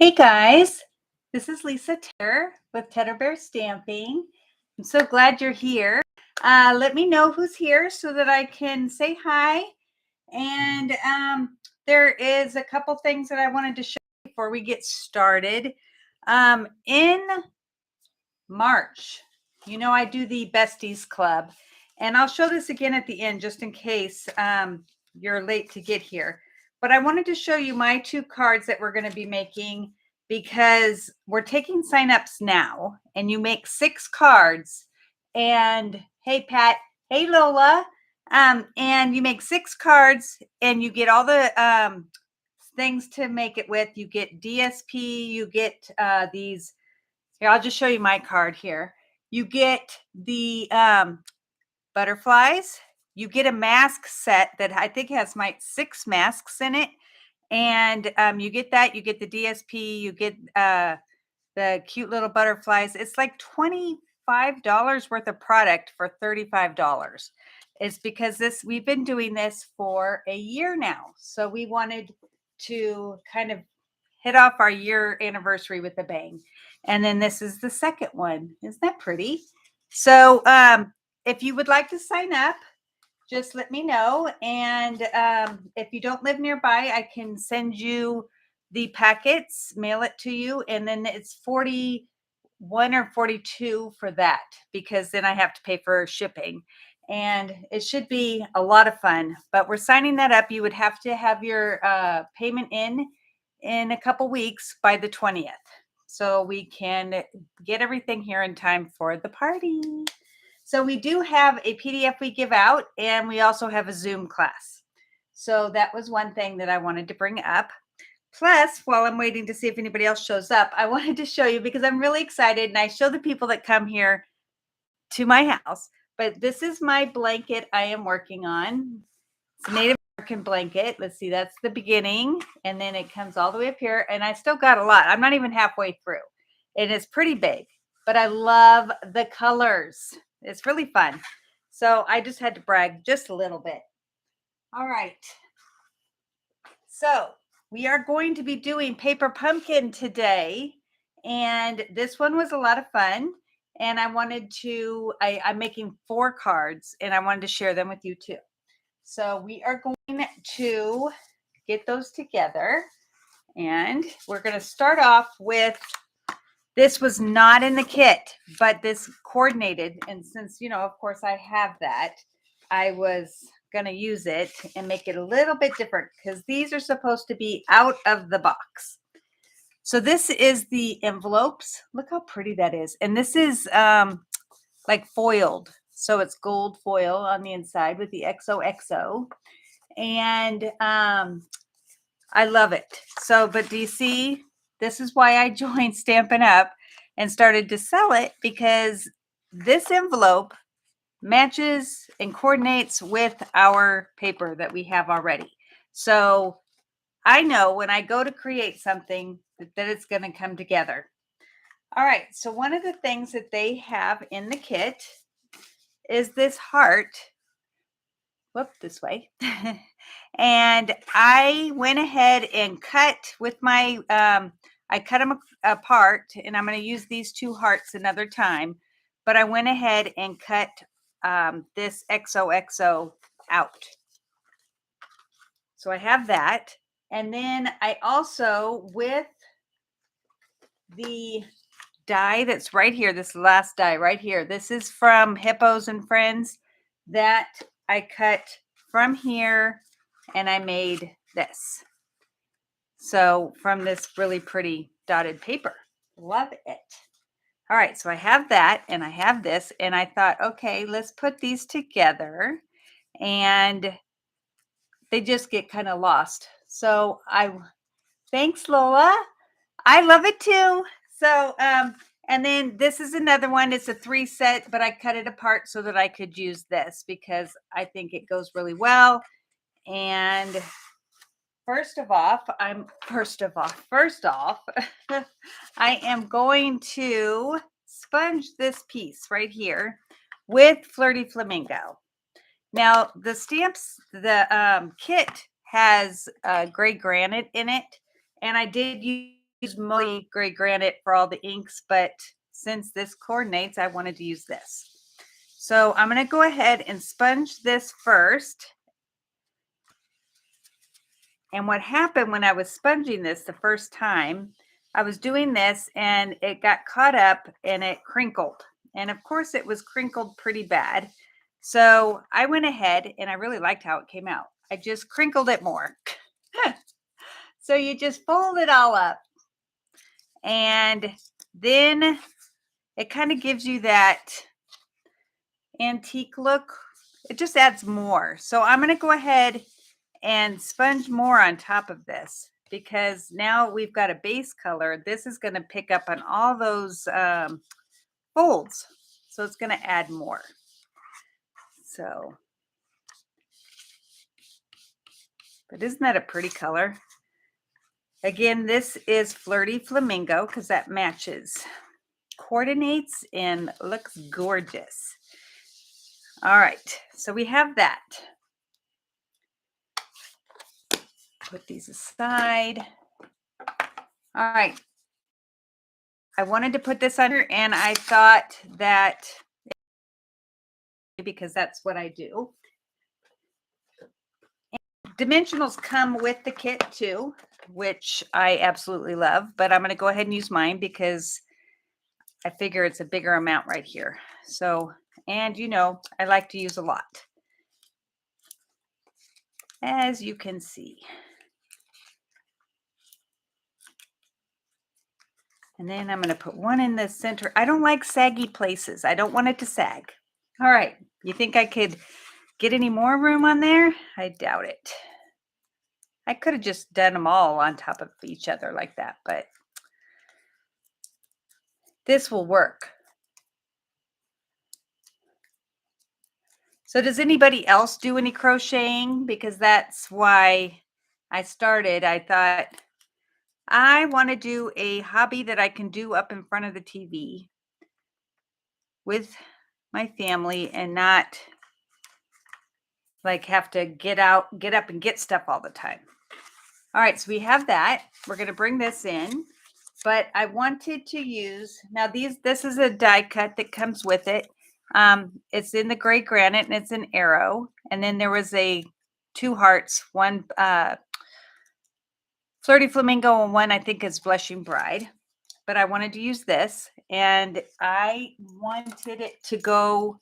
Hey guys, this is Lisa Tedder with Tedder Bear Stamping. I'm so glad you're here. Let me know who's here so that I can say hi. And there is a couple things that I wanted to show you before we get started. In March, I do the Besties Club, and I'll show this again at the end just in case you're late to get here. But I wanted to show you my two cards that we're going to be making because we're taking signups now, and you make 6 cards. And hey, Pat, hey, Lola, and you make 6 cards, and you get all the things to make it with. You get DSP, you get these. Here, I'll just show you my card here. You get the butterflies. You get a mask set that I think has 6 masks in it. And you get that. You get the DSP. You get the cute little butterflies. It's like $25 worth of product for $35. It's because we've been doing this for a year now. So we wanted to kind of hit off our year anniversary with a bang. And then this is the second one. Isn't that pretty? So if you would like to sign up, just let me know. And if you don't live nearby, I can send you the packets, mail it to you. And then it's 41 or 42 for that, because then I have to pay for shipping. And it should be a lot of fun, but we're signing that up. You would have to have your payment in a couple weeks by the 20th. So we can get everything here in time for the party. So we do have a PDF we give out, and we also have a Zoom class. So that was one thing that I wanted to bring up. Plus, while I'm waiting to see if anybody else shows up, I wanted to show you because I'm really excited, and I show the people that come here to my house. But this is my blanket I am working on. It's a Native American blanket. Let's see, that's the beginning, and then it comes all the way up here, and I still got a lot. I'm not even halfway through. It is pretty big, but I love the colors. It's really fun. So I just had to brag just a little bit. All right. So we are going to be doing Paper Pumpkin today, and this one was a lot of fun. And I wanted to, I'm making 4 cards, and I wanted to share them with you too. So we are going to get those together, and we're going to start off with, this was not in the kit, but this coordinated. And since, of course I have that, I was going to use it and make it a little bit different because these are supposed to be out of the box. So this is the envelopes. Look how pretty that is. And this is like foiled. So it's gold foil on the inside with the XOXO. And I love it. So, but do you see, this is why I joined Stampin' Up! And started to sell it, because this envelope matches and coordinates with our paper that we have already. So I know when I go to create something that it's going to come together. All right. So one of the things that they have in the kit is this heart. Whoop, this way. And I went ahead and cut with my, I cut them apart, and I'm going to use these 2 hearts another time. But I went ahead and cut this XOXO out. So I have that. And then I also, with the die that's right here, this last die right here, this is from Hippos and Friends, that I cut from here, and I made this. So from this really pretty dotted paper. Love it. All right, so I have that, and I have this, and I thought, okay, let's put these together. And they just get kind of lost. So thanks, Lola. I love it too. So, and then this is another one. It's a 3 set, but I cut it apart so that I could use this because I think it goes really well. And first off, I am going to sponge this piece right here with Flirty Flamingo. Now, the stamps, the kit has gray granite in it, and I did use use Moly Gray Granite for all the inks, but since this coordinates, I wanted to use this. So I'm going to go ahead and sponge this first. And what happened when I was sponging this the first time, I was doing this and it got caught up and it crinkled. And of course it was crinkled pretty bad. So I went ahead and I really liked how it came out. I just crinkled it more. So you just fold it all up and then it kind of gives you that antique look. It just adds more. So I'm going to go ahead and sponge more on top of this because now we've got a base color. This is going to pick up on all those folds. So it's going to add more. So, but isn't that a pretty color? Again, this is Flirty Flamingo because that matches, coordinates, and looks gorgeous. All right, so we have that. Put these aside. All right. I wanted to put this under, and I thought that because that's what I do. And dimensionals come with the kit too, which I absolutely love, but I'm going to go ahead and use mine because I figure it's a bigger amount right here. So, and you know, I like to use a lot, as you can see. And then I'm going to put one in the center. I don't like saggy places. I don't want it to sag. All right. You think I could get any more room on there? I doubt it. I could have just done them all on top of each other like that, but this will work. So does anybody else do any crocheting? Because that's why I started. I thought I want to do a hobby that I can do up in front of the TV with my family and not like have to get up and get stuff all the time. All right, so we have that. We're going to bring this in, but I wanted to use, now this is a die cut that comes with it. It's in the gray granite and it's an arrow. And then there was two hearts, one Flirty Flamingo and one I think is Blushing Bride. But I wanted to use this and I wanted it to go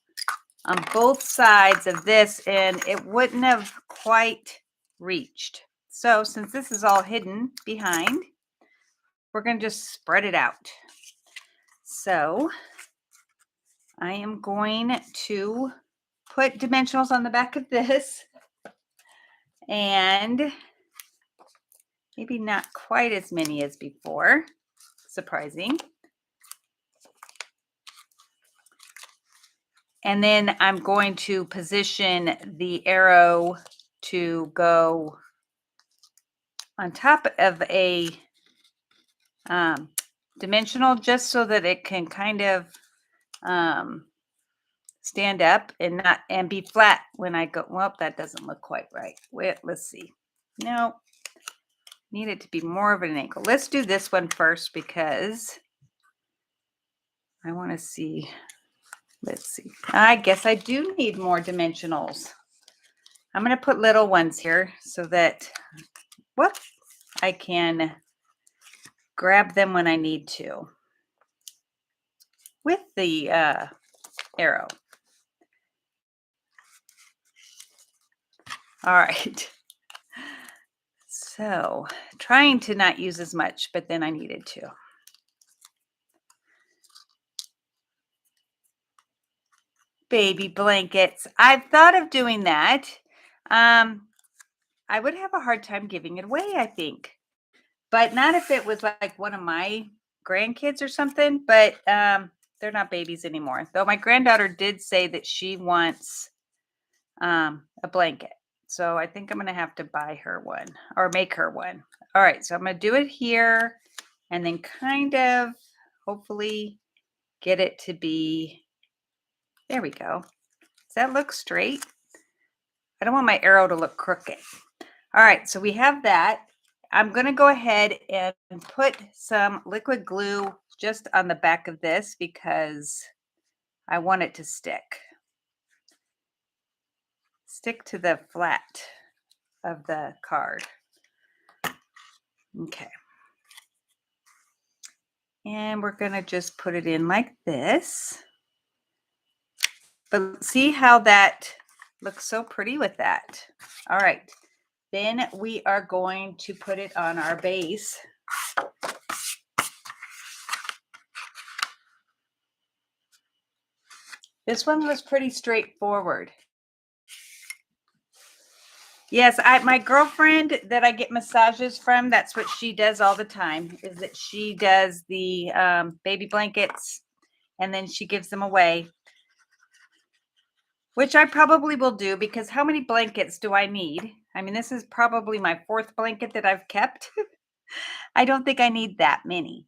on both sides of this and it wouldn't have quite reached. So since this is all hidden behind, we're going to just spread it out. So I am going to put dimensionals on the back of this and maybe not quite as many as before. Surprising. And then I'm going to position the arrow to go on top of a dimensional just so that it can kind of stand up and be flat when I go. Well, that doesn't look quite right. Wait, let's see. No, need it to be more of an angle. Let's do this one first because I want to see. Let's see. I guess I do need more dimensionals. I'm going to put little ones here so that I can grab them when I need to with the arrow. All right. So trying to not use as much, but then I needed to. Baby blankets. I've thought of doing that. I would have a hard time giving it away, I think. But not if it was like one of my grandkids or something. But they're not babies anymore. Though my granddaughter did say that she wants a blanket. So I think I'm going to have to buy her one or make her one. All right. So I'm going to do it here and then kind of hopefully get it to be, there we go. Does that look straight? I don't want my arrow to look crooked. All right. So we have that. I'm going to go ahead and put some liquid glue just on the back of this because I want it to stick. Stick to the flat of the card. Okay. And we're going to just put it in like this. But see how that looks so pretty with that. All right. Then we are going to put it on our base. This one was pretty straightforward. Yes, my girlfriend that I get massages from, that's what she does all the time, is that she does the baby blankets and then she gives them away, which I probably will do because how many blankets do I need? I mean, this is probably my 4th blanket that I've kept. I don't think I need that many.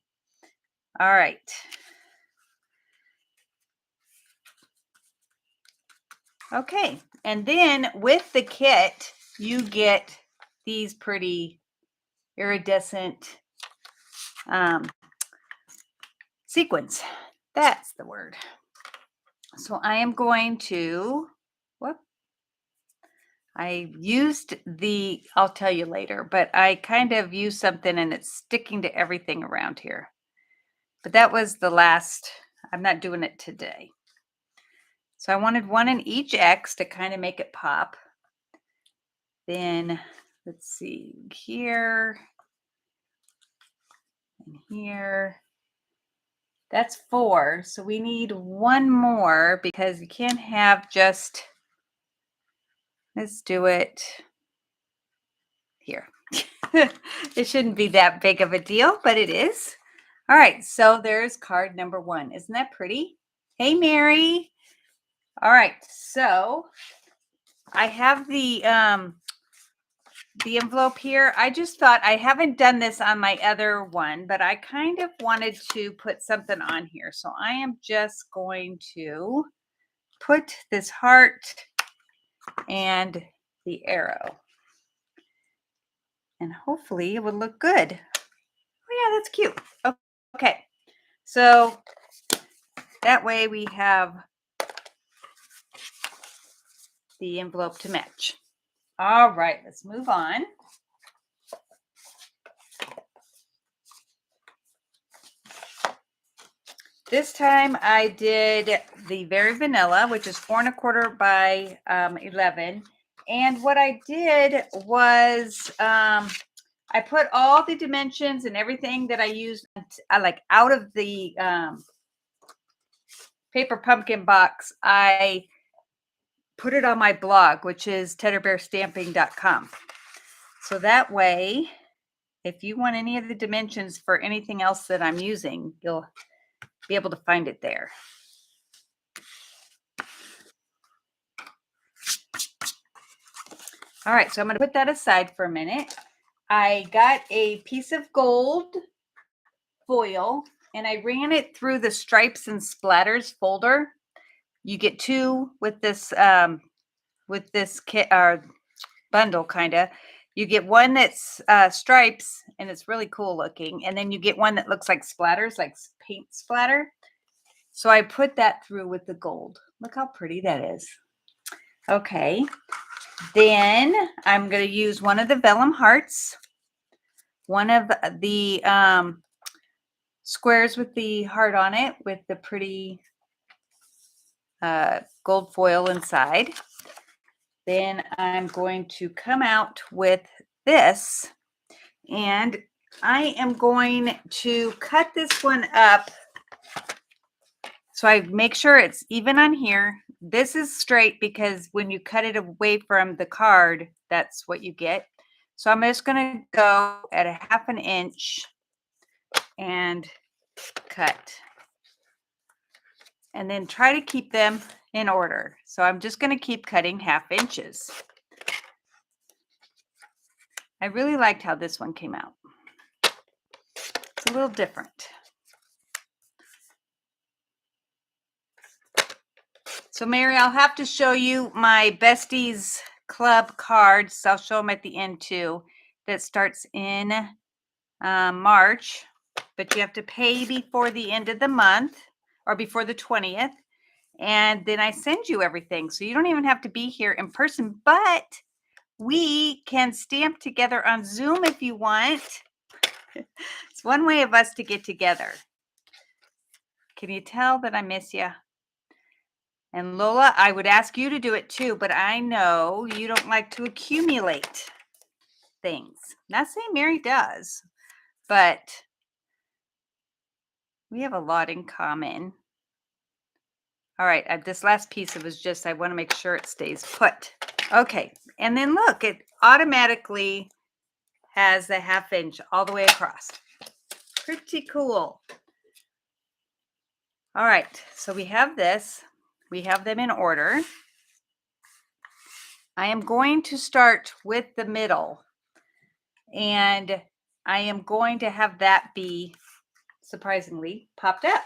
All right. Okay, and then with the kit, you get these pretty iridescent sequins. That's the word. So I am going to, I used I'll tell you later, but I kind of used something and it's sticking to everything around here. But that was the last, I'm not doing it today. So I wanted one in each X to kind of make it pop. Then let's see, here and here. That's 4. So we need one more because you can't have just, let's do it here. It shouldn't be that big of a deal, but it is. All right, so there's card number 1. Isn't that pretty? Hey, Mary. All right, so I have the envelope here. I just thought, I haven't done this on my other one, but I kind of wanted to put something on here. So I am just going to put this heart and the arrow. And hopefully it will look good. Oh yeah, that's cute. Okay, so that way we have the envelope to match. All right, let's move on. This time I did the Very Vanilla, which is 4 1/4 by 11. And what I did was I put all the dimensions and everything that I used like out of the paper pumpkin box. I put it on my blog, which is teddybearstamping.com. So that way, if you want any of the dimensions for anything else that I'm using, you'll be able to find it there. All right, so I'm going to put that aside for a minute. I got a piece of gold foil and I ran it through the stripes and splatters folder. You get 2 with this kit or bundle kind of. You get one that's stripes and it's really cool looking, and then you get one that looks like splatters, like paint splatter. So I put that through with the gold. Look how pretty that is. Okay, then I'm going to use one of the vellum hearts, one of the squares with the heart on it with the pretty gold foil inside. Then I'm going to come out with this, and I am going to cut this one up so I make sure it's even on here. This is straight because when you cut it away from the card, that's what you get. So I'm just going to go at a 1/2 inch and cut. And then try to keep them in order. So I'm just going to keep cutting 1/2 inches. I really liked how this one came out. It's a little different. So Mary, I'll have to show you my Besties Club cards. I'll show them at the end too. that starts in March, but you have to pay before the end of the month or before the 20th. And then I send you everything. So you don't even have to be here in person, but we can stamp together on Zoom if you want. It's one way of us to get together. Can you tell that I miss you? And Lola, I would ask you to do it too, but I know you don't like to accumulate things. Not saying Mary does, but we have a lot in common. All right, this last piece, it was just, I want to make sure it stays put. Okay, and then look, it automatically has the 1/2 inch all the way across. Pretty cool. All right, so we have this. We have them in order. I am going to start with the middle, and I am going to have that be, surprisingly, popped up,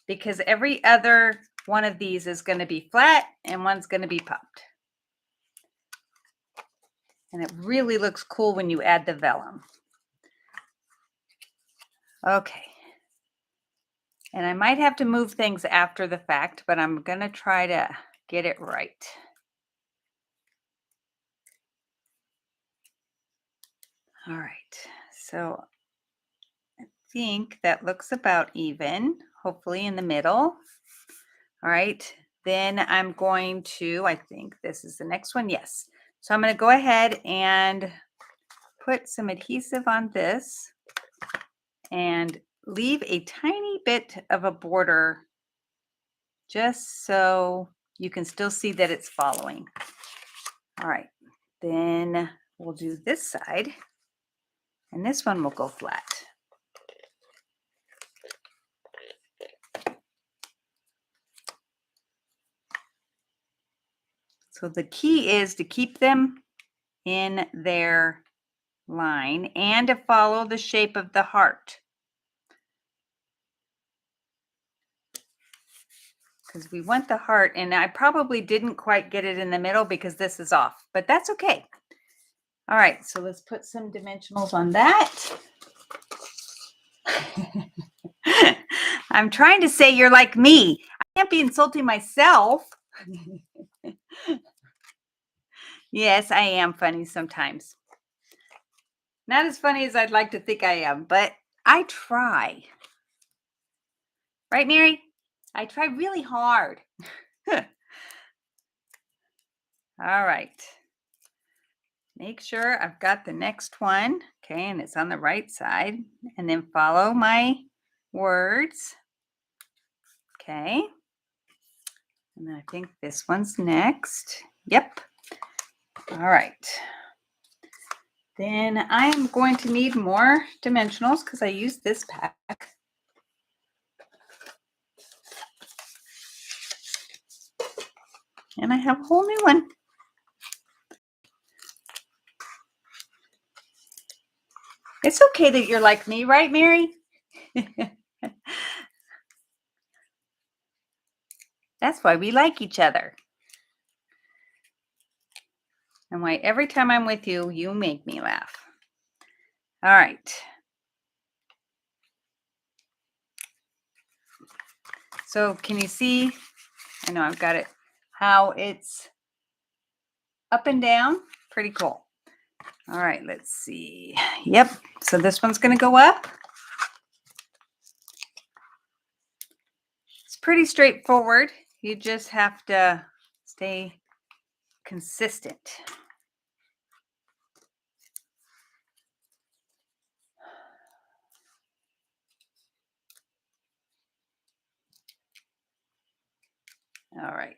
because every other one of these is going to be flat and one's going to be popped. And it really looks cool when you add the vellum. Okay. And I might have to move things after the fact, but I'm going to try to get it right. All right. So I think that looks about even, hopefully in the middle. All right. Then I'm going to, I think this is the next one. Yes. So I'm going to go ahead and put some adhesive on this and leave a tiny bit of a border just so you can still see that it's following. All right, then we'll do this side, and this one will go flat. So the key is to keep them in their line and to follow the shape of the heart. Because we want the heart, and I probably didn't quite get it in the middle because this is off, but that's okay. All right, so let's put some dimensionals on that. I'm trying to say you're like me. I can't be insulting myself. Yes, I am funny sometimes. Not as funny as I'd like to think I am, but I try. Right, Mary? I try really hard. All right. Make sure I've got the next one. Okay, and it's on the right side. And then follow my words. Okay. And I think this one's next. Yep. All right. Then I am going to need more dimensionals because I used this pack. And I have a whole new one. It's okay that you're like me, right, Mary? That's why we like each other. And why every time I'm with you, you make me laugh. All right. So can you see? I know I've got it. How it's up and down. Pretty cool. All right, let's see. Yep. So this one's going to go up. It's pretty straightforward. You just have to stay consistent. All right.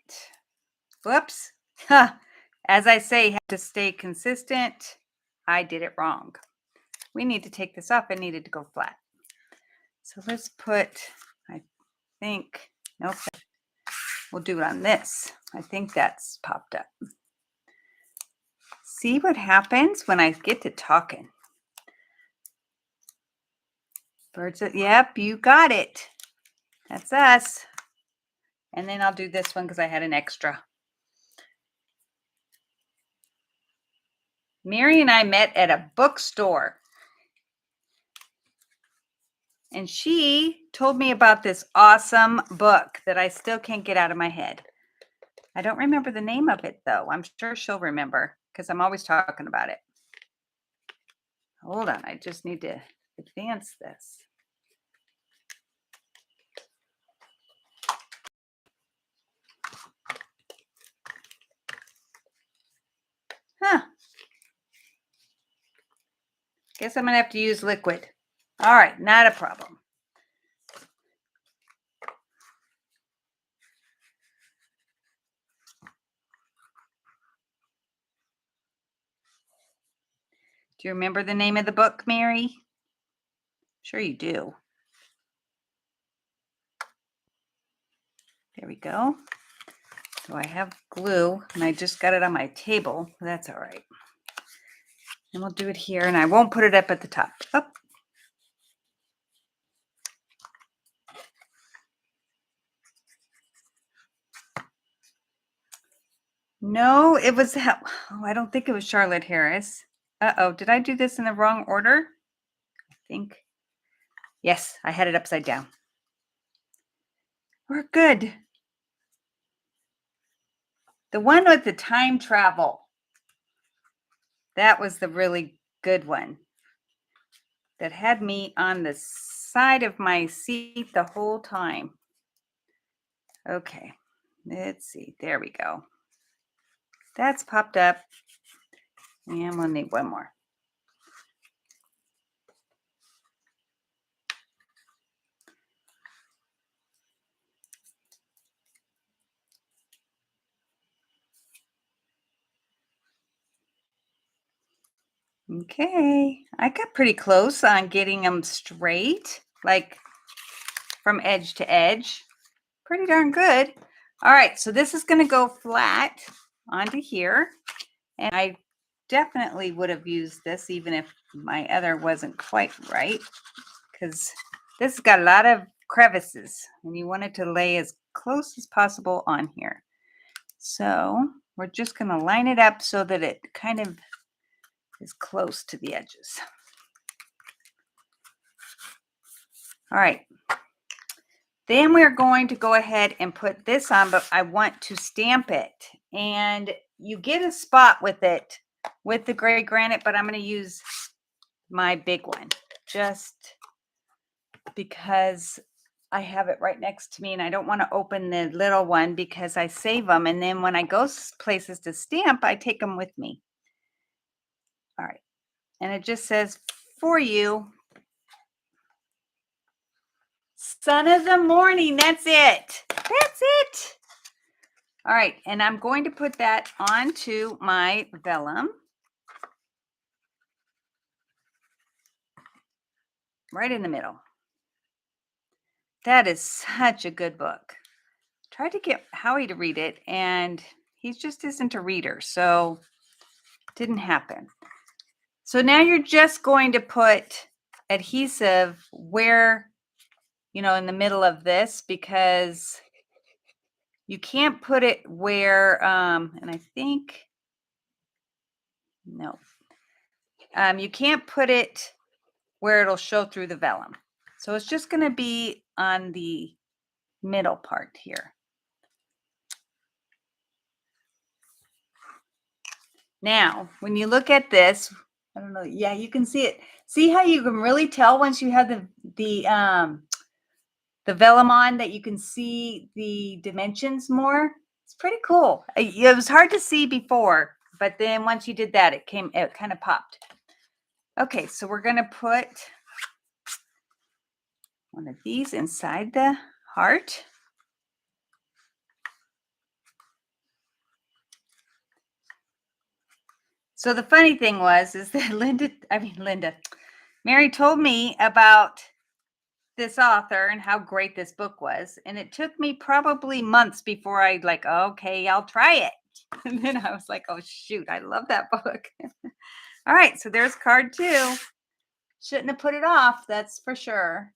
Whoops. As I say, have to stay consistent. I did it wrong. We need to take this off. It needed to go flat. So let's put, I think, nope, we'll do it on this. I think that's popped up. See what happens when I get to talking. Birds, yep, you got it. That's us. And then I'll do this one because I had an extra. Mary and I met at a bookstore. And she told me about this awesome book that I still can't get out of my head. I don't remember the name of it, though. I'm sure she'll remember because I'm always talking about it. Hold on. I just need to advance this. Huh. Guess I'm going to have to use liquid. All right. Not a problem. Do you remember the name of the book, Mary? Sure you do. There we go. So I have glue, and I just got it on my table. That's all right. And we'll do it here, and I won't put it up at the top. Oh. No, it was, oh, I don't think it was Charlotte Harris. Uh-oh, did I do this in the wrong order? I think. Yes, I had it upside down. We're good. The one with the time travel. That was the really good one. That had me on the side of my seat the whole time. Okay, let's see. There we go. That's popped up. And we'll need one more. Okay, I got pretty close on getting them straight, like from edge to edge. Pretty darn good. All right, so this is going to go flat onto here. And I definitely would have used this even if my other wasn't quite right, because this has got a lot of crevices and you want it to lay as close as possible on here. So we're just going to line it up so that it kind of is close to the edges. All right. Then we're going to go ahead and put this on, but I want to stamp it. And you get a spot with it with the gray granite, but I'm going to use my big one just because I have it right next to me and I don't want to open the little one because I save them. And then when I go places to stamp, I take them with me. All right. And it just says, for you. Son of the morning. That's it. That's it. All right. And I'm going to put that onto my vellum. Right in the middle. That is such a good book. Tried to get Howie to read it, and he just isn't a reader, so didn't happen. So now you're just going to put adhesive where, you know, in the middle of this, because you can't put it where, and I think, no, you can't put it where it'll show through the vellum. So it's just going to be on the middle part here. Now, when you look at this, I don't know, yeah, you can see it. See how you can really tell once you have the vellum on that you can see the dimensions more? It's pretty cool. It was hard to see before, but then once you did that, it kind of popped. Okay, so we're going to put one of these inside the heart. So the funny thing is that Mary told me about this author and how great this book was. And it took me probably months before I like, okay, I'll try it. And then I was like, oh, shoot, I love that book. All right, so there's card 2. Shouldn't have put it off, that's for sure.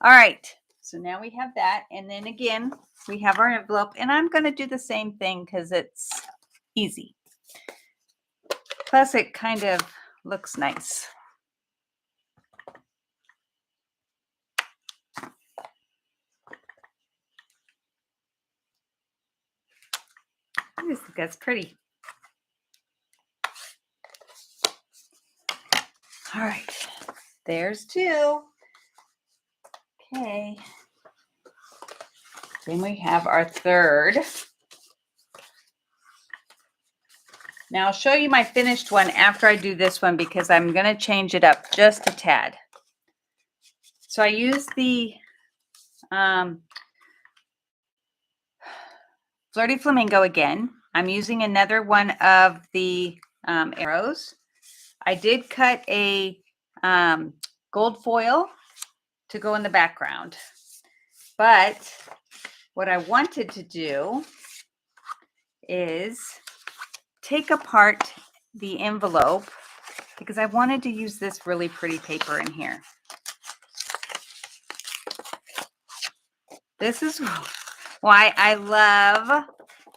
All right, so now we have that. And then again, we have our envelope. And I'm going to do the same thing because it's easy. Plus, it kind of looks nice. I just think that's pretty. All right, there's two. Okay. Then we have our third. Now I'll show you my finished one after I do this one because I'm going to change it up just a tad. So I use the Flirty Flamingo again. I'm using another one of the arrows. I did cut a gold foil to go in the background. But what I wanted to do is take apart the envelope because I wanted to use this really pretty paper in here. This is why I love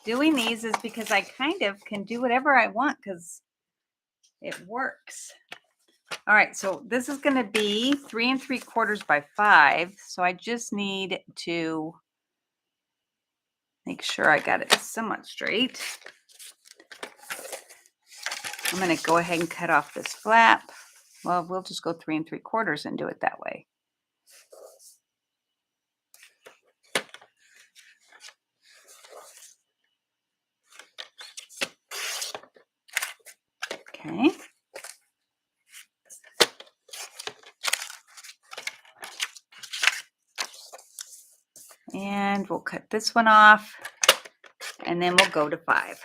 doing these, is because I kind of can do whatever I want because it works. All right, so this is going to be 3 3/4 by 5. So I just need to make sure I got it somewhat straight. I'm going to go ahead and cut off this flap. Well, we'll just go 3 3/4 and do it that way. Okay. And we'll cut this one off, and then we'll go to 5.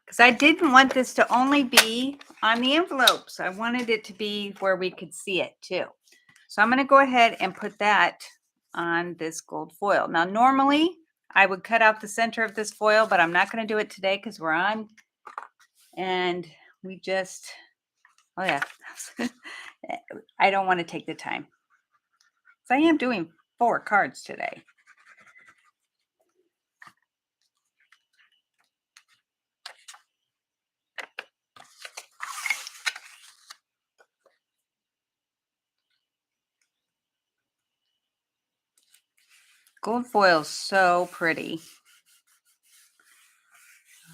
Because I didn't want this to only be on the envelopes. I wanted it to be where we could see it too. So I'm going to go ahead and put that on this gold foil. Now, normally I would cut out the center of this foil, but I'm not going to do it today because we're on. And we just, oh yeah, I don't want to take the time. So I am doing 4 cards today. Gold foil is so pretty.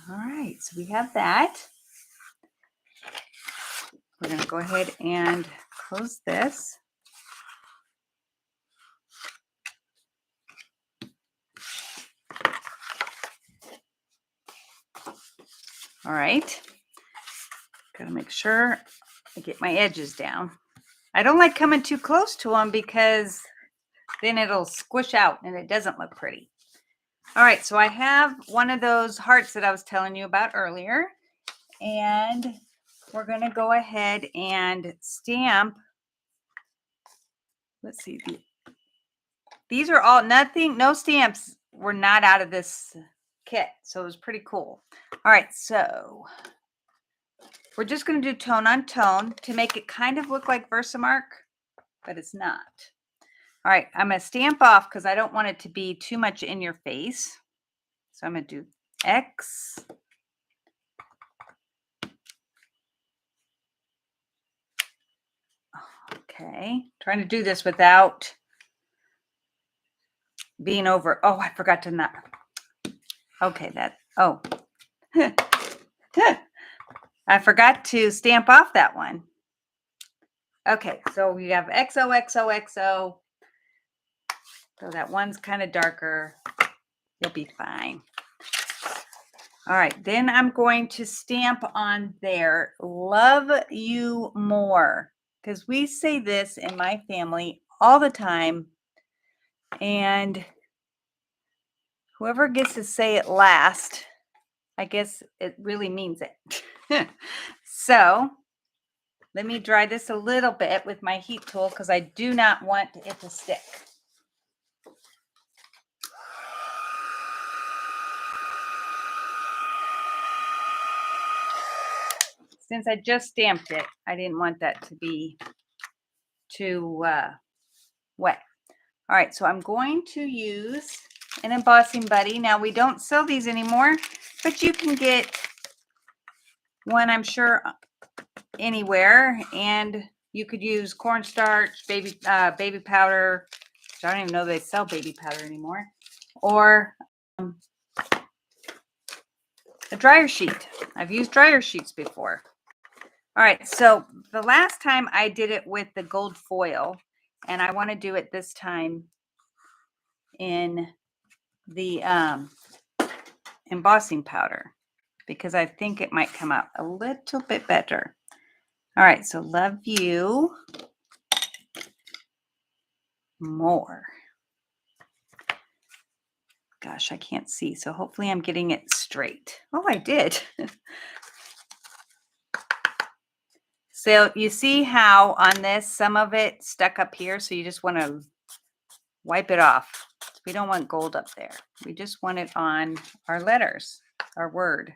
All right, so we have that. We're going to go ahead and close this. All right. Got to make sure I get my edges down. I don't like coming too close to them because then it'll squish out and it doesn't look pretty. All right, so I have one of those hearts that I was telling you about earlier, and we're going to go ahead and stamp. Let's see. These are all no stamps were not out of this kit, so it was pretty cool. All right, so we're just going to do tone on tone to make it kind of look like Versamark, but it's not. All right, I'm going to stamp off because I don't want it to be too much in your face. So I'm going to do X. Okay, trying to do this without being over. Oh, I forgot to not. Okay, I forgot to stamp off that one. Okay, so we have XOXOXO. So that one's kind of darker. You'll be fine. All right, then I'm going to stamp on there, love you more, because we say this in my family all the time. And whoever gets to say it last, I guess it really means it. So let me dry this a little bit with my heat tool because I do not want it to stick. Since I just stamped it, I didn't want that to be too wet. All right, so I'm going to use an embossing buddy. Now we don't sell these anymore, but you can get one, I'm sure, anywhere, and you could use cornstarch, baby powder. I don't even know they sell baby powder anymore, or a dryer sheet. I've used dryer sheets before. All right, so the last time I did it with the gold foil, and I want to do it this time in the embossing powder because I think it might come out a little bit better. All right, so love you more. Gosh, I can't see, so hopefully I'm getting it straight. Oh, I did. So you see how on this, some of it stuck up here, so you just want to wipe it off. We don't want gold up there. We just want it on our letters, our word.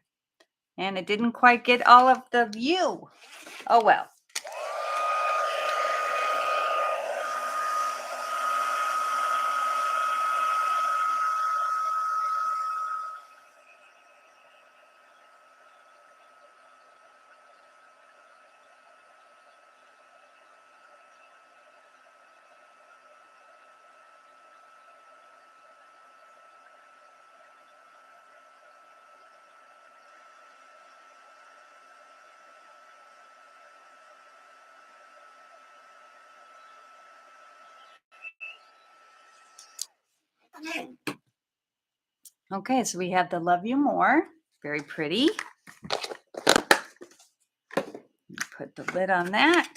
And it didn't quite get all of the U. Oh, well. Okay, so we have the love you more. Very pretty. Put the lid on that.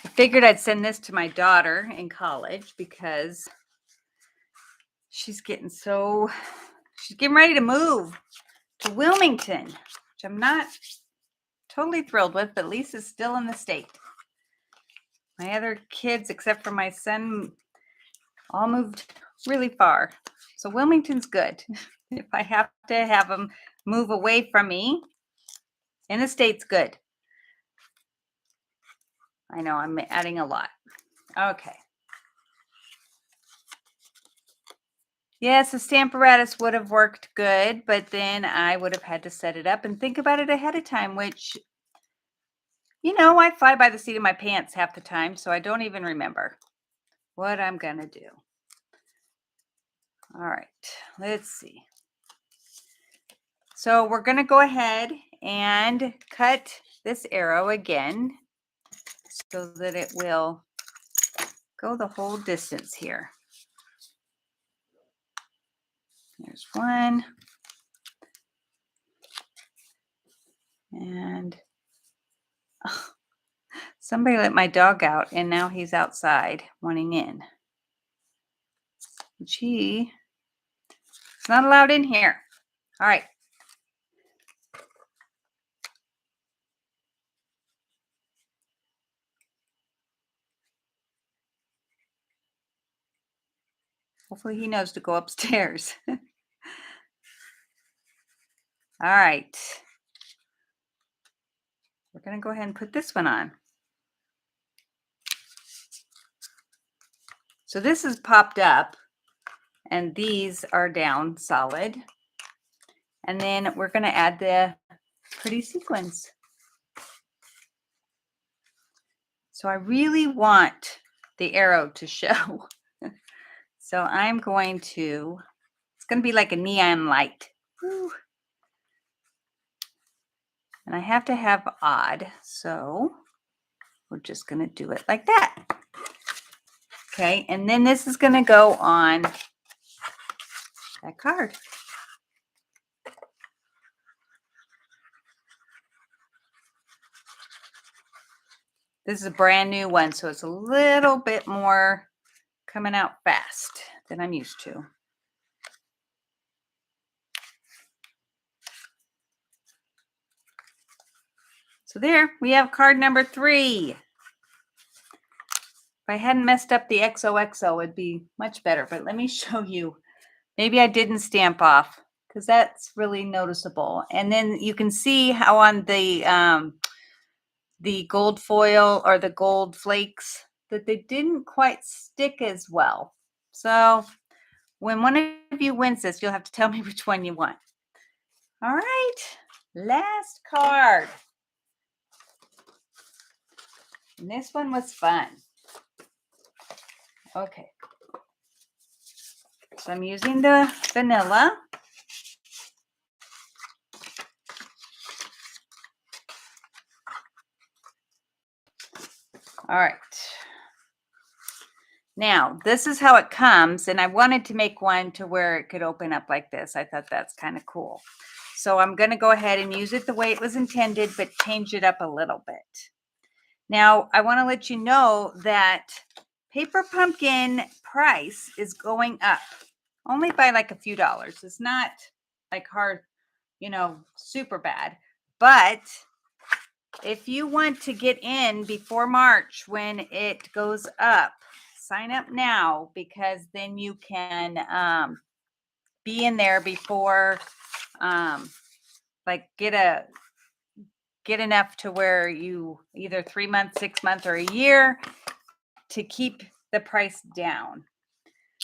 I figured I'd send this to my daughter in college because she's getting ready to move to Wilmington, which I'm not totally thrilled with, but Lisa's still in the state. My other kids, except for my son, all moved really far. So Wilmington's good. If I have to have them move away from me, in the state's good. I know I'm adding a lot. Okay. Yes, the Stamparatus would have worked good, but then I would have had to set it up and think about it ahead of time, which, I fly by the seat of my pants half the time, so I don't even remember what I'm going to do. All right, let's see. So we're going to go ahead and cut this arrow again so that it will go the whole distance here. There's one. And somebody let my dog out, and now he's outside wanting in. He's not allowed in here. All right. Hopefully he knows to go upstairs. All right. We're going to go ahead and put this one on. So this is popped up, and these are down solid. And then we're going to add the pretty sequins. So I really want the arrow to show. So I'm going to, it's going to be like a neon light. Woo. And I have to have odd, so we're just going to do it like that. Okay, and then this is going to go on that card. This is a brand new one, so it's a little bit more coming out fast than I'm used to. So there, we have card number 3. If I hadn't messed up the XOXO, it'd be much better. But let me show you. Maybe I didn't stamp off because that's really noticeable. And then you can see how on the gold foil or the gold flakes, that they didn't quite stick as well. So when one of you wins this, you'll have to tell me which one you want. All right, last card. And this one was fun. Okay. So I'm using the vanilla. All right. Now, this is how it comes, and I wanted to make one to where it could open up like this. I thought that's kind of cool. So I'm going to go ahead and use it the way it was intended, but change it up a little bit. Now, I want to let you know that Paper Pumpkin price is going up only by like a few dollars. It's not like hard, super bad. But if you want to get in before March when it goes up, sign up now, because then you can be in there before, like get enough to where you either 3 months, 6 months, or a year to keep the price down.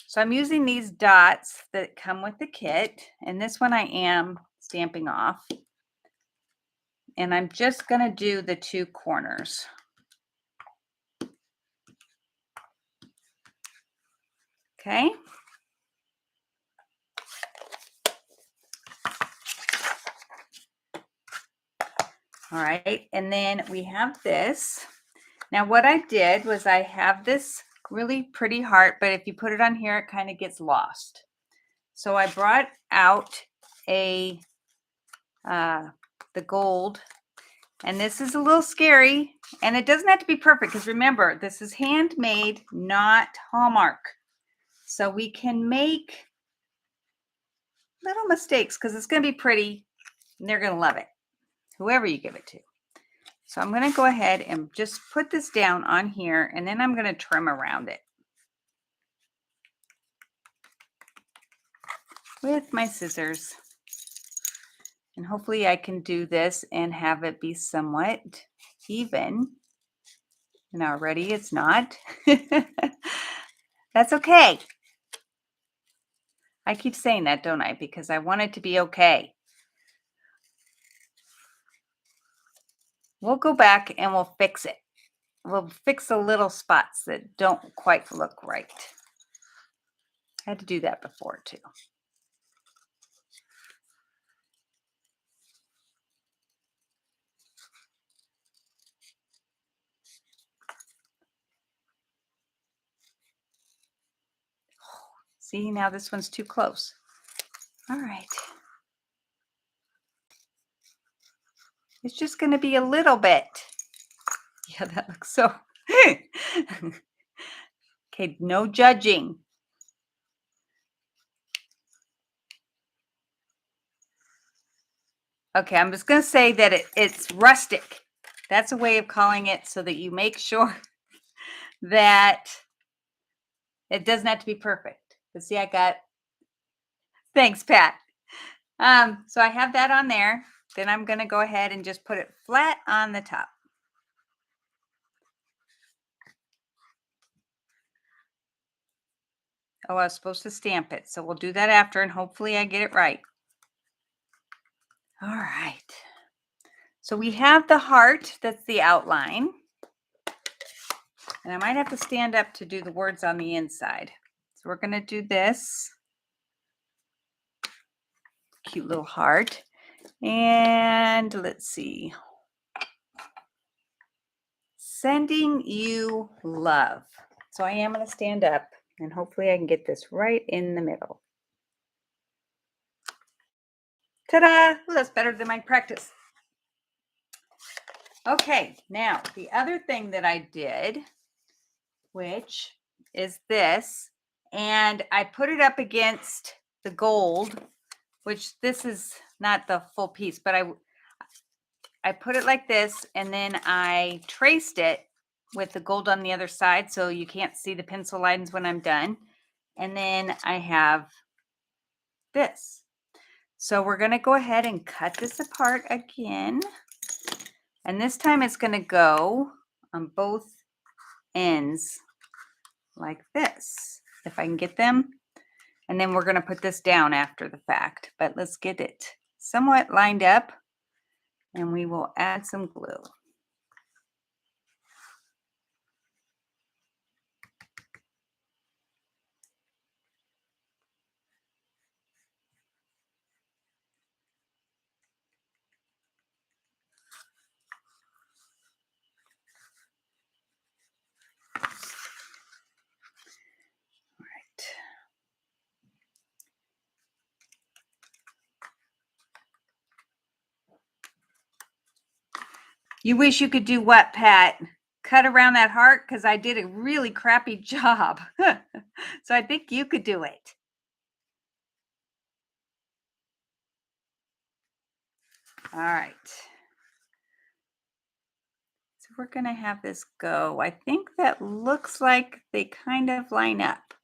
So I'm using these dots that come with the kit, and this one I am stamping off. And I'm just going to do the 2 corners. Okay. All right. And then we have this. Now what I did was I have this really pretty heart, but if you put it on here, it kind of gets lost. So I brought out the gold, and this is a little scary, and it doesn't have to be perfect, because remember, this is handmade, not Hallmark. So we can make little mistakes, because it's going to be pretty and they're going to love it, whoever you give it to. So I'm going to go ahead and just put this down on here, and then I'm going to trim around it with my scissors. And hopefully I can do this and have it be somewhat even. And already it's not. That's okay. I keep saying that, don't I? Because I want it to be okay. We'll go back and we'll fix it. We'll fix the little spots that don't quite look right. I had to do that before too. See, now this one's too close. All right. It's just going to be a little bit. Yeah, that looks so. Okay, no judging. Okay, I'm just going to say that it's rustic. That's a way of calling it, so that you make sure that it doesn't have to be perfect. But see, thanks, Pat. So I have that on there. Then I'm going to go ahead and just put it flat on the top. Oh, I was supposed to stamp it, so we'll do that after, and hopefully I get it right. All right. So we have the heart, that's the outline. And I might have to stand up to do the words on the inside. So we're going to do this. Cute little heart. And let's see. Sending you love. So I am going to stand up, and hopefully I can get this right in the middle. Ta-da! Ooh, that's better than my practice. Okay, now the other thing that I did, which is this, and I put it up against the gold, which this is not the full piece, but I put it like this, and then I traced it with the gold on the other side, so you can't see the pencil lines when I'm done. And then I have this. So we're going to go ahead and cut this apart again. And this time it's going to go on both ends like this, if I can get them. And then we're going to put this down after the fact, but let's get it somewhat lined up and we will add some glue. You wish you could do what, Pat? Cut around that heart? Because I did a really crappy job. So I think you could do it. All right. So we're going to have this go. I think that looks like they kind of line up.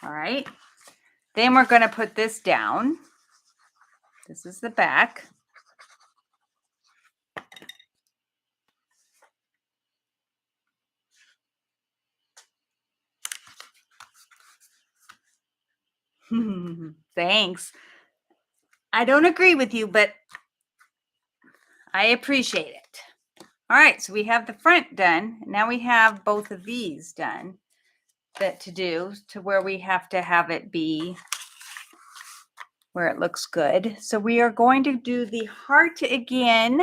All right. Then we're going to put this down. This is the back. Thanks. I don't agree with you, but I appreciate it. All right, so we have the front done. Now we have both of these done that to do to where we have to have it be where it looks good. So we are going to do the heart again.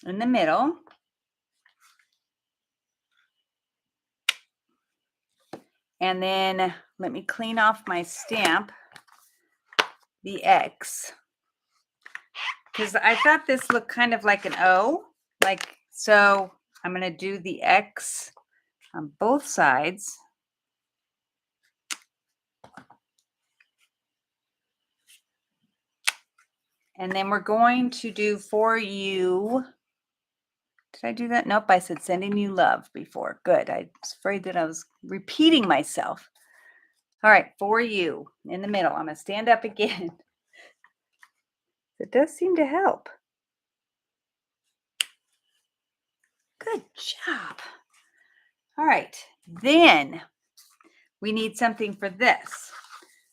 In the middle. And then let me clean off my stamp, the X, because I thought this looked kind of like an O. So I'm going to do the X on both sides. And then we're going to do for you. Did I do that? Nope, I said sending you love before. Good. I was afraid that I was repeating myself. All right, for you in the middle. I'm going to stand up again. It does seem to help. Good job. All right, then we need something for this.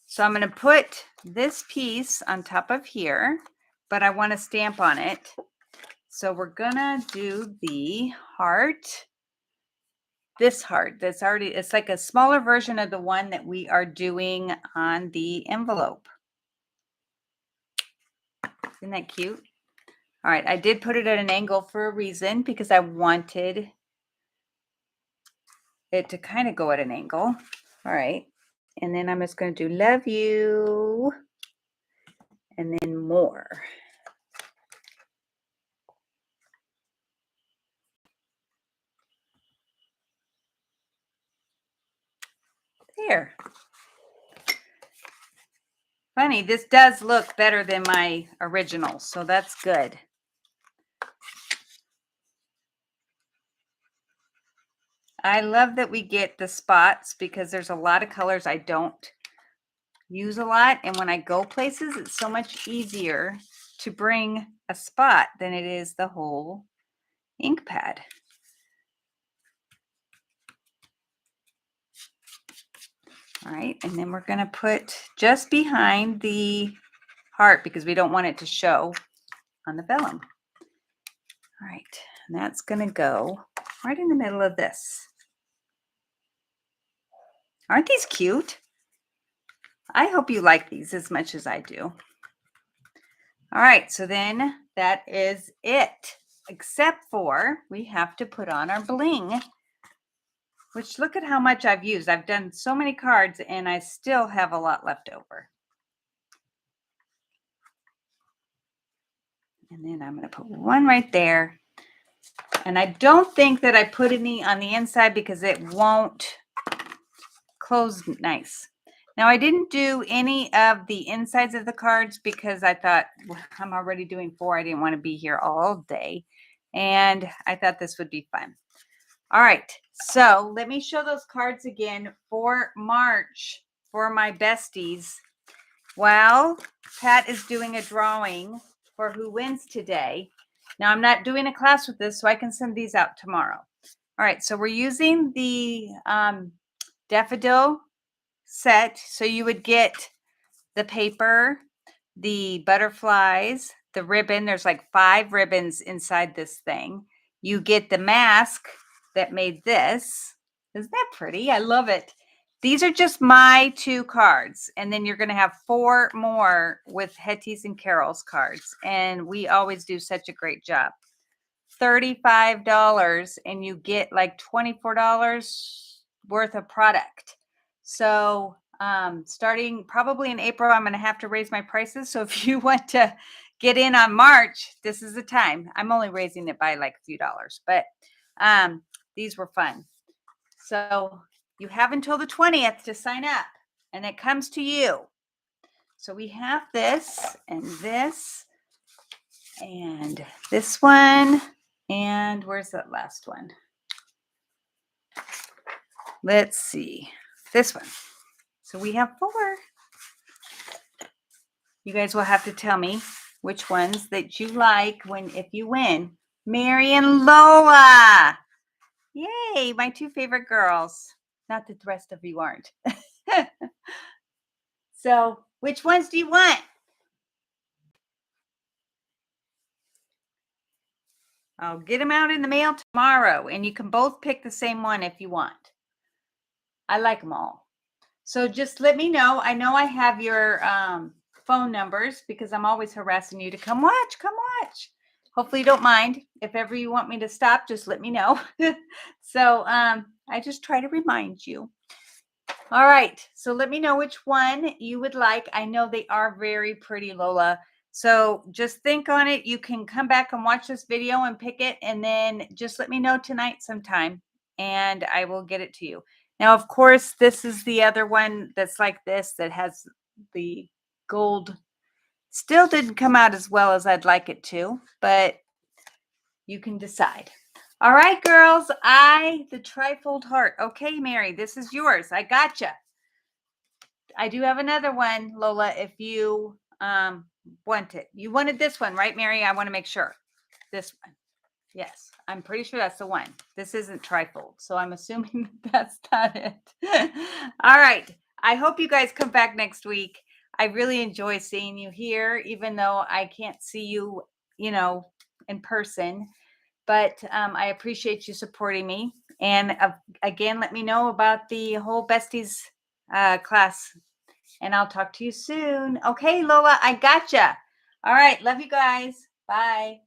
So I'm going to put this piece on top of here, but I want to stamp on it. So we're going to do the heart. This heart that's already, it's like a smaller version of the one that we are doing on the envelope. Isn't that cute? All right, I did put it at an angle for a reason because I wanted it to kind of go at an angle. All right, and then I'm just going to do love you and then more. There. Funny, this does look better than my original, so that's good. I love that we get the spots because there's a lot of colors I don't use a lot. And when I go places, it's so much easier to bring a spot than it is the whole ink pad. All right, and then we're going to put just behind the heart because we don't want it to show on the vellum. All right, and that's going to go right in the middle of this. Aren't these cute? I hope you like these as much as I do. All right, so then that is it, except for we have to put on our bling, which look at how much I've used. I've done so many cards and I still have a lot left over. And then I'm going to put one right there. And I don't think that I put any on the inside because it won't close nice. Now, I didn't do any of the insides of the cards because I thought, well, I'm already doing 4. I didn't want to be here all day. And I thought this would be fun. All right. So let me show those cards again for March for my besties. Well, Pat is doing a drawing for who wins today. Now, I'm not doing a class with this, so I can send these out tomorrow. All right, so we're using the daffodil set. So you would get the paper, the butterflies, the ribbon. There's like 5 ribbons inside this thing. You get the mask that made this. Isn't that pretty? I love it. These are just my 2 cards. And then you're going to have 4 more with Hetty's and Carol's cards. And we always do such a great job. $35 and you get like $24 worth of product. So starting probably in April, I'm going to have to raise my prices. So if you want to get in on March, this is the time. I'm only raising it by like a few dollars, but these were fun. So you have until the 20th to sign up and it comes to you. So we have this and this and this one. And where's that last one? Let's see. This one. So we have 4. You guys will have to tell me which ones that you like if you win. Mary and Lola. Yay, my 2 favorite girls. Not that the rest of you aren't. So, which ones do you want? I'll get them out in the mail tomorrow, and you can both pick the same one if you want. I like them all. So just let me know. I know I have your phone numbers because I'm always harassing you to come watch, come watch. Hopefully you don't mind. If ever you want me to stop, just let me know. So I just try to remind you. All right. So let me know which one you would like. I know they are very pretty, Lola. So just think on it. You can come back and watch this video and pick it. And then just let me know tonight sometime and I will get it to you. Now, of course, this is the other one that's like this that has the gold. Still didn't come out as well as I'd like it to, but you can decide. All right, girls, the trifold heart. Okay, Mary, this is yours. I gotcha. I do have another one, Lola, if you want it. You wanted this one, right, Mary? I want to make sure. This one. Yes, I'm pretty sure that's the one. This isn't trifold, so I'm assuming that's not it. All right. I hope you guys come back next week. I really enjoy seeing you here, even though I can't see you, in person. But I appreciate you supporting me. And again, let me know about the whole Besties class. And I'll talk to you soon. Okay, Lola, I gotcha. All right. Love you guys. Bye.